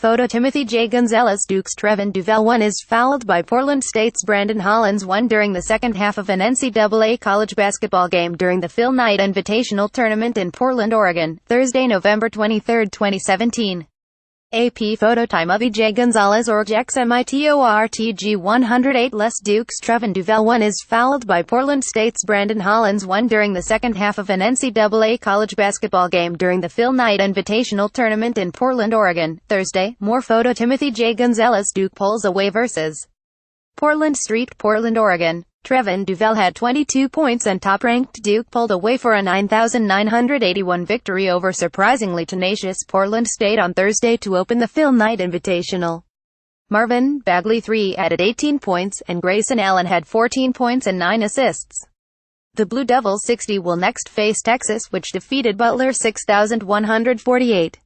Photo Timothy J. Gonzelez Duke's Trevon Duval 1 is fouled by Portland State's Brandon Hollins 1 during the second half of an NCAA college basketball game during the Phil Knight Invitational Tournament in Portland, Oregon, Thursday, November 23, 2017. AP photo time of J. Gonzelez XMITORTG 108 less Duke's Trevon Duval 1 is fouled by Portland State's Brandon Hollins 1 during the second half of an NCAA college basketball game during the Phil Knight Invitational Tournament in Portland, Oregon, Thursday. More photo Timothy J. Gonzelez Duke pulls away versus Portland Street, Portland, Oregon. Trevon Duval had 22 points and top-ranked Duke pulled away for a 9,981 victory over surprisingly tenacious Portland State on Thursday to open the Phil Knight Invitational. Marvin Bagley III added 18 points, and Grayson Allen had 14 points and 9 assists. The Blue Devils 60 will next face Texas, which defeated Butler 6,148.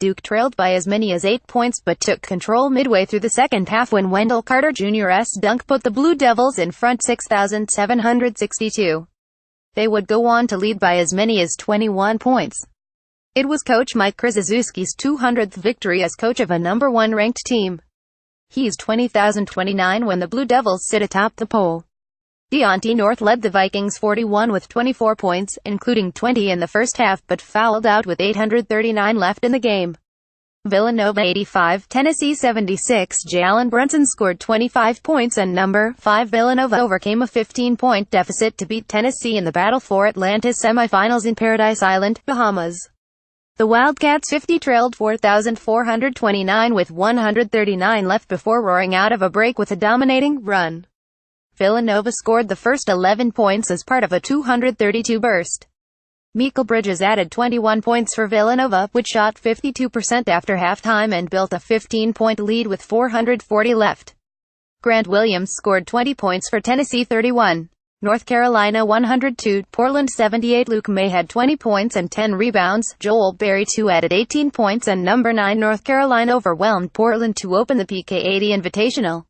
Duke trailed by as many as 8 points but took control midway through the second half when Wendell Carter Jr.'s dunk put the Blue Devils in front 6,762. They would go on to lead by as many as 21 points. It was coach Mike Krzyzewski's 200th victory as coach of a number 1 ranked team. He's 20,029 when the Blue Devils sit atop the poll. Deontay North led the Vikings 41 with 24 points, including 20 in the first half, but fouled out with 839 left in the game. Villanova 85, Tennessee 76. Jalen Brunson scored 25 points and number 5 Villanova overcame a 15-point deficit to beat Tennessee in the Battle for Atlantis semifinals in Paradise Island, Bahamas. The Wildcats 50 trailed 4,429 with 139 left before roaring out of a break with a dominating run. Villanova scored the first 11 points as part of a 232 burst. Mikal Bridges added 21 points for Villanova, which shot 52% after halftime and built a 15-point lead with 440 left. Grant Williams scored 20 points for Tennessee 31. North Carolina 102, Portland 78. Luke May had 20 points and 10 rebounds. Joel Berry II added 18 points and number 9 North Carolina overwhelmed Portland to open the PK80 Invitational.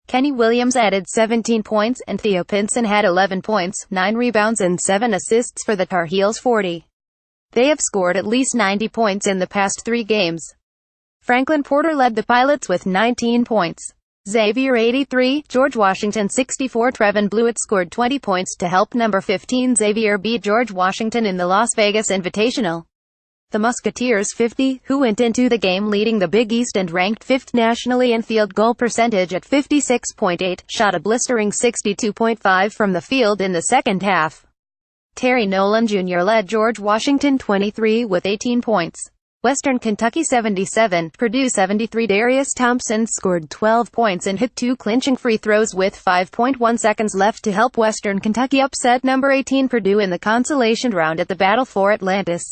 Kenny Williams added 17 points, and Theo Pinson had 11 points, 9 rebounds and 7 assists for the Tar Heels 40. They have scored at least 90 points in the past 3 games. Franklin Porter led the Pilots with 19 points. Xavier 83, George Washington 64. Trevon Blewett scored 20 points to help number 15 Xavier beat George Washington in the Las Vegas Invitational. The Musketeers 50, who went into the game leading the Big East and ranked 5th nationally in field goal percentage at 56.8, shot a blistering 62.5 from the field in the second half. Terry Nolan Jr. led George Washington 23 with 18 points. Western Kentucky 77, Purdue 73. Darius Thompson scored 12 points and hit 2 clinching free throws with 5.1 seconds left to help Western Kentucky upset number 18 Purdue in the consolation round at the Battle for Atlantis.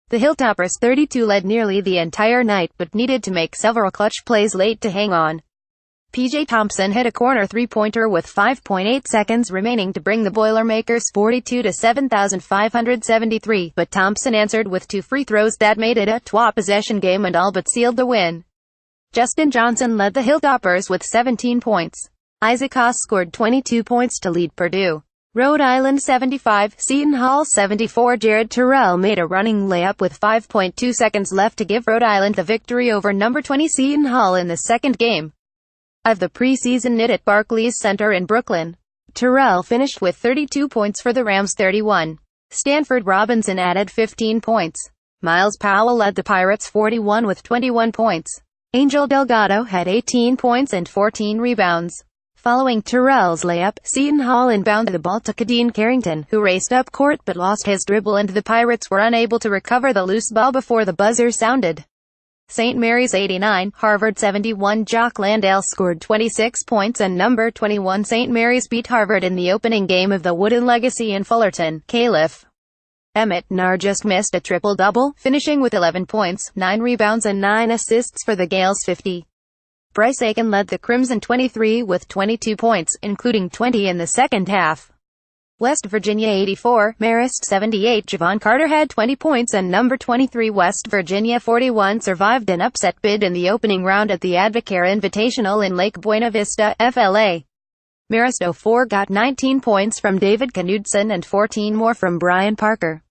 The Hilltoppers 32 led nearly the entire night but needed to make several clutch plays late to hang on. PJ Thompson hit a corner three-pointer with 5.8 seconds remaining to bring the Boilermakers 42 to 7,573, but Thompson answered with 2 free throws that made it a 2-possession game and all but sealed the win. Justin Johnson led the Hilltoppers with 17 points. Isaac Haas scored 22 points to lead Purdue. Rhode Island 75, Seton Hall 74. Jared Terrell made a running layup with 5.2 seconds left to give Rhode Island the victory over number 20 Seton Hall in the second game of the preseason knit at Barclays Center in Brooklyn. Terrell finished with 32 points for the Rams 31. Stanford Robinson added 15 points. Miles Powell led the Pirates 41 with 21 points. Angel Delgado had 18 points and 14 rebounds. Following Terrell's layup, Seton Hall inbounded the ball to Kadeem Carrington, who raced up court but lost his dribble and the Pirates were unable to recover the loose ball before the buzzer sounded. St. Mary's 89, Harvard 71. Jock Landale scored 26 points and number 21 St. Mary's beat Harvard in the opening game of the Wooden Legacy in Fullerton. Caliph Emmett Nar just missed a triple-double, finishing with 11 points, 9 rebounds and 9 assists for the Gales 50. Bryce Aiken led the Crimson 23 with 22 points, including 20 in the second half. West Virginia 84, Marist 78. Javon Carter had 20 points and number 23 West Virginia 41 survived an upset bid in the opening round at the Advocare Invitational in Lake Buena Vista, FLA. Marist 04 got 19 points from David Knudsen and 14 more from Brian Parker.